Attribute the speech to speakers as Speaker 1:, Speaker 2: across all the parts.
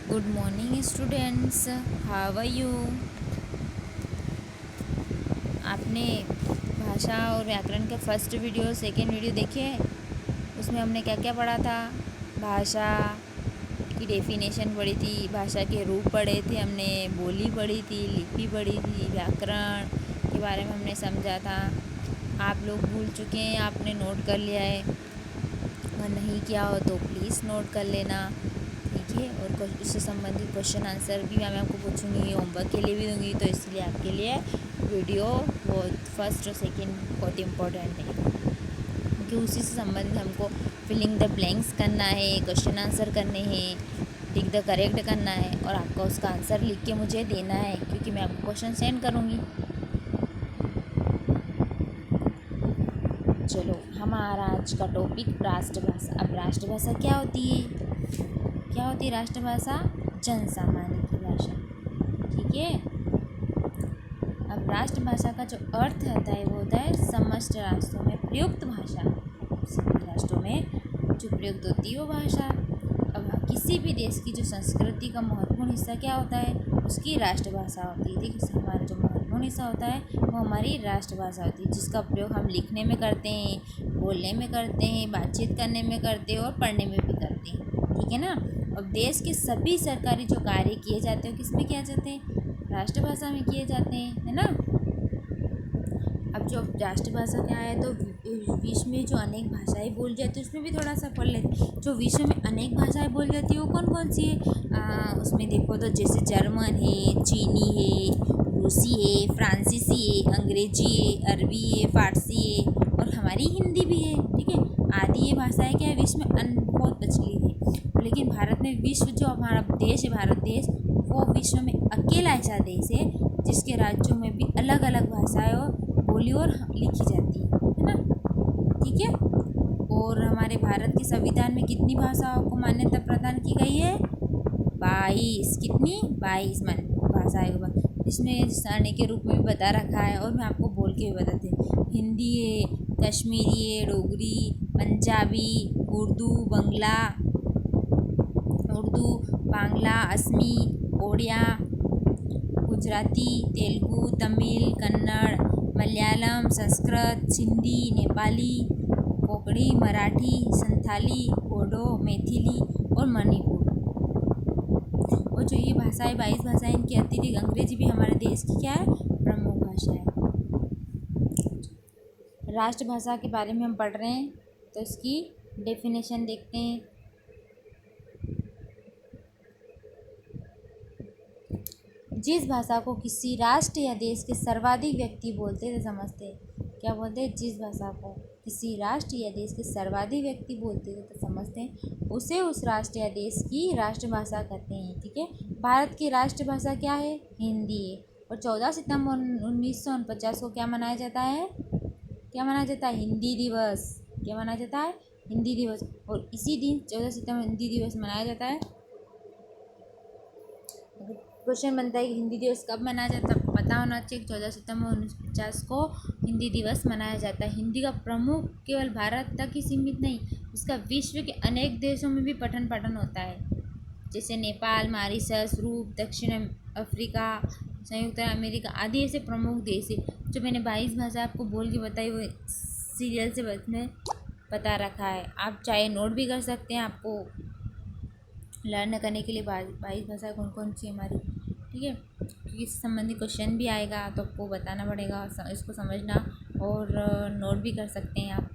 Speaker 1: Good morning students, how are you. आपने भाषा और व्याकरण के फर्स्ट वीडियो सेकेंड वीडियो देखे? उसमें हमने क्या क्या पढ़ा था? भाषा की डेफिनेशन पढ़ी थी, भाषा के रूप पढ़े थे हमने, बोली पढ़ी थी, लिपि पढ़ी थी, व्याकरण के बारे में हमने समझा था। आप लोग भूल चुके हैं, आपने नोट कर लिया है, अगर नहीं किया हो तो प्लीज़ नोट कर लेना, ठीक है। और उससे संबंधित क्वेश्चन आंसर भी मैं आपको पूछूंगी, होमवर्क के लिए भी दूंगी, तो इसलिए आपके लिए वीडियो वो फर्स्ट और सेकंड बहुत इम्पोर्टेंट है, क्योंकि उसी से संबंधित हमको फिलिंग द ब्लैंक्स करना है, क्वेश्चन आंसर करने हैं, टिक द करेक्ट करना है, और आपका उसका आंसर लिख के मुझे देना है, क्योंकि मैं आपको क्वेश्चन सेंड करूँगी। चलो, हमारा आज का टॉपिक राष्ट्रभाषा। अब राष्ट्रभाषा क्या होती है? क्या होती है राष्ट्रभाषा? जन सामान्य की भाषा, ठीक है। अब राष्ट्रभाषा का जो अर्थ होता है वो होता है समस्त राष्ट्रों में प्रयुक्त भाषा। सभी राष्ट्रों में जो प्रयुक्त होती है वो भाषा। अब किसी भी देश की जो संस्कृति का महत्वपूर्ण हिस्सा क्या होता है? उसकी राष्ट्रभाषा होती है, ठीक है। हमारा जो महत्वपूर्ण हिस्सा होता है वो हमारी राष्ट्रभाषा होती है, जिसका प्रयोग हम लिखने में करते हैं, बोलने में करते हैं, बातचीत करने में करते हैं और पढ़ने में भी करते हैं, ठीक है ना। अब देश के सभी सरकारी जो कार्य किए जाते हैं किस में किए जाते हैं? राष्ट्रभाषा में किए जाते हैं, है ना। अब जो राष्ट्रभाषा क्या है, तो विश्व में जो अनेक भाषाएं बोली जाती है उसमें भी थोड़ा सा पढ़ लेते। जो विश्व में अनेक भाषाएं बोली जाती है वो कौन कौन सी है? उसमें देखो तो जैसे जर्मन है, चीनी है, रूसी है, फ्रांसीसी है, अंग्रेजी है, अरबी है, फारसी है, और हमारी हिंदी भी है, ठीक है। आदि ये भाषाएं क्या है, विश्व में बहुत प्रचलित है। लेकिन भारत में विश्व जो हमारा देश है, भारत देश, वो विश्व में अकेला ऐसा देश है जिसके राज्यों में भी अलग अलग भाषाएं और बोली और लिखी जाती है ना, ठीक है। और हमारे भारत के संविधान में कितनी भाषाओं को मान्यता प्रदान की गई है? 22। कितनी? 22 भाषाएं को इसमें सरणी के रूप में भी बता रखा है, और मैं आपको बोल के भी बताती हूँ। हिंदी है, कश्मीरी है, डोगरी, पंजाबी, बांग्ला, असमी, ओडिया, गुजराती, तेलुगु, तमिल, कन्नड़, मलयालम, संस्कृत, सिंधी, नेपाली, कोंकणी, मराठी, संथाली, बोडो, मैथिली और मणिपुर। और जो ये भाषाएं 22 भाषाएं, इनकी अतिरिक्त अंग्रेजी भी हमारे देश की क्या है? प्रमुख भाषा है। राष्ट्रभाषा के बारे में हम पढ़ रहे हैं, तो इसकी डेफिनेशन देखते हैं। जिस भाषा को किसी राष्ट्र या देश के सर्वाधिक व्यक्ति बोलते थे, समझते हैं क्या बोलते हैं? जिस भाषा को किसी राष्ट्र या देश के सर्वाधिक व्यक्ति बोलते थे तो समझते हैं, उसे उस राष्ट्र या देश की राष्ट्रभाषा कहते हैं, ठीक है। भारत की राष्ट्रभाषा क्या है? हिंदी है। और 14 सितंबर 1949 को क्या मनाया जाता है? क्या मनाया जाता है? हिंदी दिवस। क्या मनाया जाता है? हिंदी दिवस। और इसी दिन 14 सितंबर हिंदी दिवस मनाया जाता है। क्वेश्चन बनता है कि हिंदी दिवस कब मनाया जाता है? आपको पता होना चाहिए। 14 सितंबर 1950 को हिंदी दिवस मनाया जाता है। हिंदी का प्रमुख केवल भारत तक ही सीमित नहीं, इसका विश्व के अनेक देशों में भी पठन पाठन होता है, जैसे नेपाल, मॉरिशस, रूस, दक्षिण अफ्रीका, संयुक्त अमेरिका आदि ऐसे प्रमुख देश है। जो मैंने 22 भाषा आपको बोल के बताई वो सीरियल से में बता रखा है। आप चाहे नोट भी कर सकते हैं, आपको लर्न करने के लिए 22 भाषाएँ कौन कौन सी हमारी, ठीक है। क्योंकि इससे संबंधित क्वेश्चन भी आएगा तो आपको बताना पड़ेगा, इसको समझना, और नोट भी कर सकते हैं आप।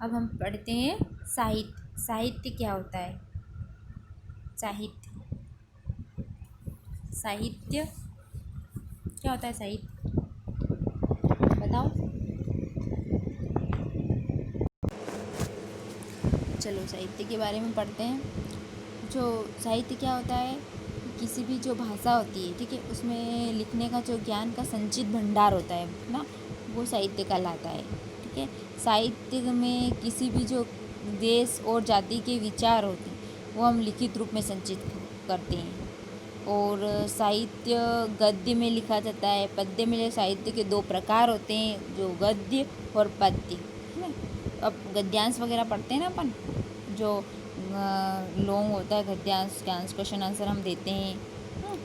Speaker 1: अब हम पढ़ते हैं साहित्य। साहित्य क्या होता है? साहित्य साहित्य क्या होता है? साहित्य बताओ। चलो, साहित्य के बारे में पढ़ते हैं। जो साहित्य क्या होता है? किसी भी जो भाषा होती है, ठीक है, उसमें लिखने का जो ज्ञान का संचित भंडार होता है ना, वो साहित्य कहलाता है, ठीक है। साहित्य में किसी भी जो देश और जाति के विचार होते हैं वो हम लिखित रूप में संचित करते हैं। और साहित्य गद्य में लिखा जाता है, पद्य में। साहित्य के दो प्रकार होते हैं, जो गद्य और पद्य, है ना। अब गद्यांश वगैरह पढ़ते हैं ना अपन, जो लॉन्ग होता है गद्यांश, क्वेश्चन आंसर हम देते हैं।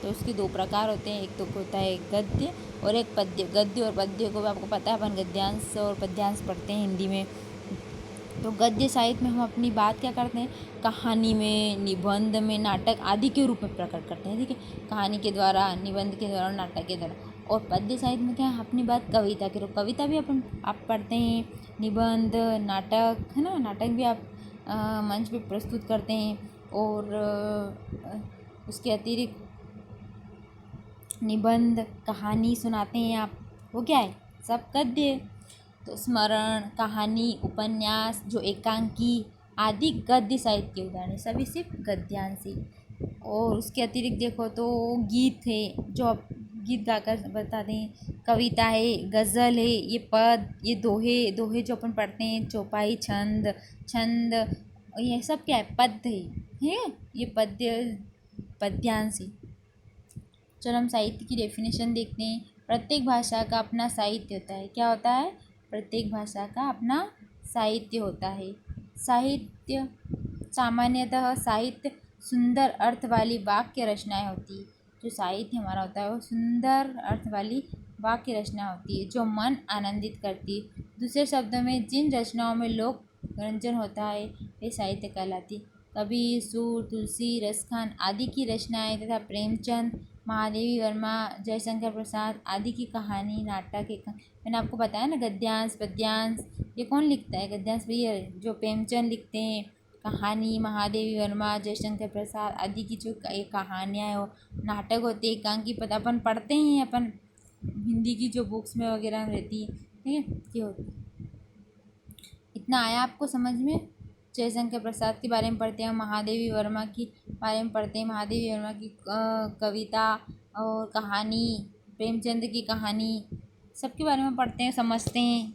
Speaker 1: तो उसके दो प्रकार होते हैं, एक तो होता है गद्य और एक पद्य। गद्य और पद्य को भी आपको पता है, अपन गद्यांश और पद्यांश पढ़ते हैं हिंदी में। तो गद्य साहित्य में हम अपनी बात क्या करते हैं, कहानी में, निबंध में, नाटक आदि के रूप में प्रकट करते हैं, ठीक है, कहानी के द्वारा, निबंध के द्वारा और नाटक के द्वारा। और पद्य साहित्य में क्या है, अपनी बात कविता के रूप, कविता भी आप पढ़ते हैं, निबंध, नाटक, है ना, नाटक भी आप मंच पे प्रस्तुत करते हैं। और उसके अतिरिक्त निबंध, कहानी सुनाते हैं आप, वो क्या है, सब गद्य। तो स्मरण, कहानी, उपन्यास, जो एकांकी आदि गद्य साहित्य के उदाहरण, सभी सिर्फ गद्यांशी। और उसके अतिरिक्त देखो तो गीत है, जो आप गीत गाकर बताते हैं, कविता है, गज़ल है, ये पद, ये दोहे, दोहे जो अपन पढ़ते हैं, चौपाई, छंद, छंद, ये सब क्या है, पद्य है, ये पद्यांशी। चलो हम साहित्य की डेफिनेशन देखते हैं। प्रत्येक भाषा का अपना साहित्य होता है। क्या होता है, प्रत्येक भाषा का अपना साहित्य होता है। साहित्य, सामान्यतः साहित्य सुंदर अर्थ वाली वाक्य रचनाएं होती है। जो साहित्य हमारा होता है वो सुंदर अर्थ वाली वाक्य रचना होती है, जो मन आनंदित करती है। दूसरे शब्दों में जिन रचनाओं में लोक रंजन होता है वे साहित्य कहलाती। कबीर, सूर, तुलसी, रसखान आदि की रचनाएं तथा प्रेमचंद, महादेवी वर्मा, जयशंकर प्रसाद आदि की कहानी, नाटक, मैंने आपको बताया ना, गद्यांश, पद्यांश, ये कौन लिखता है, गद्यांश भैया जो प्रेमचंद लिखते हैं। कहानी, महादेवी वर्मा, जयशंकर प्रसाद आदि की जो कहानियाँ हैं, वो नाटक होते हैं, एकांकी पद अपन पढ़ते ही हैं, अपन हिंदी की जो बुक्स में वगैरह रहती है, ठीक है, ये होती। इतना आया आपको समझ में। जयशंकर प्रसाद के बारे में पढ़ते हैं, महादेवी वर्मा की बारे में पढ़ते हैं, महादेवी वर्मा की कविता और कहानी, प्रेमचंद की कहानी, सबके बारे में पढ़ते हैं, समझते हैं।